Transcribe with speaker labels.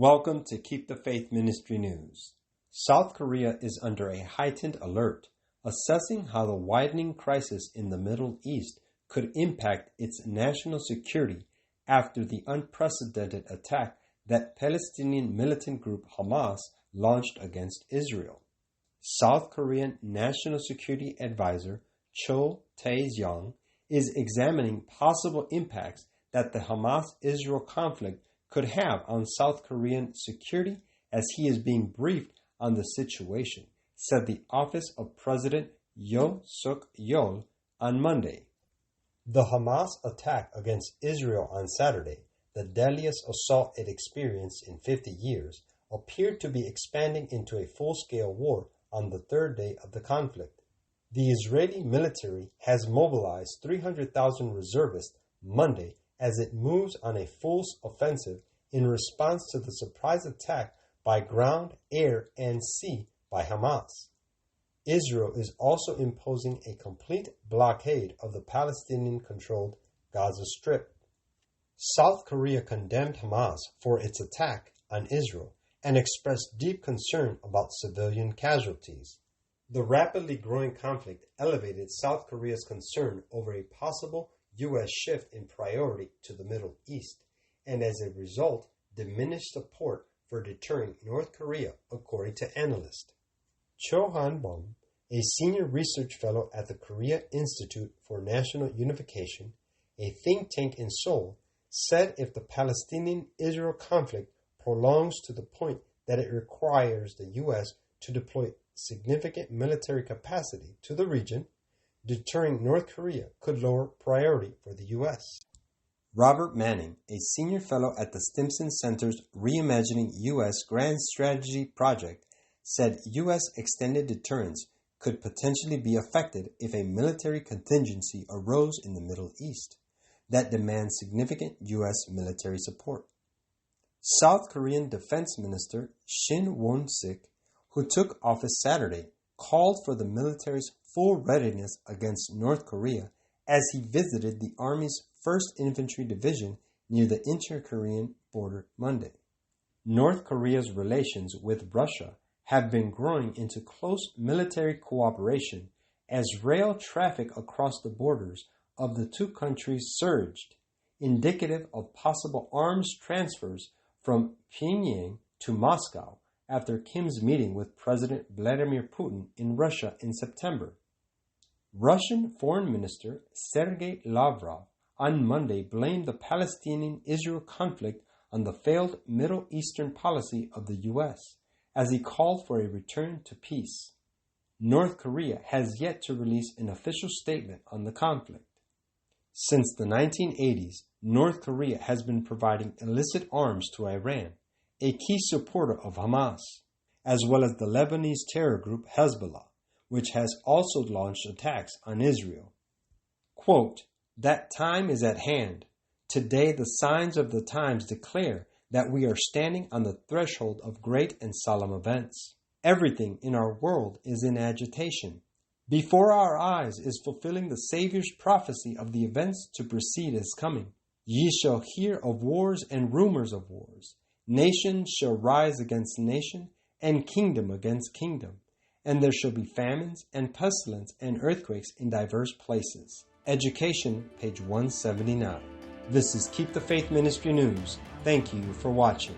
Speaker 1: Welcome to Keep the Faith Ministry News. South Korea is under a heightened alert, assessing how the widening crisis in the Middle East could impact its national security after the unprecedented attack that Palestinian militant group Hamas launched against Israel. South Korean National Security Advisor Cho Tae-yong is examining possible impacts that the Hamas-Israel conflict could have on South Korean security as he is being briefed on the situation, said the office of President Yoon Suk-yeol on Monday. The Hamas attack against Israel on Saturday, the deadliest assault it experienced in 50 years, appeared to be expanding into a full-scale war on the third day of the conflict. The Israeli military has mobilized 300,000 reservists Monday as it moves on a full offensive in response to the surprise attack by ground, air, and sea by Hamas. Israel is also imposing a complete blockade of the Palestinian-controlled Gaza Strip. South Korea condemned Hamas for its attack on Israel and expressed deep concern about civilian casualties. The rapidly growing conflict elevated South Korea's concern over a possible U.S. shift in priority to the Middle East, and as a result, diminished support for deterring North Korea, according to analysts. Cho Han-bum, a senior research fellow at the Korea Institute for National Unification, a think tank in Seoul, said if the Palestinian-Israel conflict prolongs to the point that it requires the U.S. to deploy significant military capacity to the region, deterring North Korea could lower priority for the U.S. Robert Manning, a senior fellow at the Stimson Center's Reimagining U.S. Grand Strategy Project, said U.S. extended deterrence could potentially be affected if a military contingency arose in the Middle East that demands significant U.S. military support. South Korean Defense Minister Shin Won-sik, who took office Saturday, called for the military's full readiness against North Korea as he visited the Army's 1st Infantry Division near the inter-Korean border Monday. North Korea's relations with Russia have been growing into close military cooperation as rail traffic across the borders of the two countries surged, indicative of possible arms transfers from Pyongyang to Moscow after Kim's meeting with President Vladimir Putin in Russia in September. Russian Foreign Minister Sergei Lavrov on Monday blamed the Palestinian-Israel conflict on the failed Middle Eastern policy of the U.S. as he called for a return to peace. North Korea has yet to release an official statement on the conflict. Since the 1980s, North Korea has been providing illicit arms to Iran, a key supporter of Hamas, as well as the Lebanese terror group Hezbollah, which has also launched attacks on Israel. Quote, "That time is at hand. Today the signs of the times declare that we are standing on the threshold of great and solemn events. Everything in our world is in agitation. Before our eyes is fulfilling the Savior's prophecy of the events to precede his coming. Ye shall hear of wars and rumors of wars. Nation shall rise against nation, and kingdom against kingdom. And there shall be famines and pestilence and earthquakes in diverse places." Education, page 179. This is Keep the Faith Ministry News. Thank you for watching.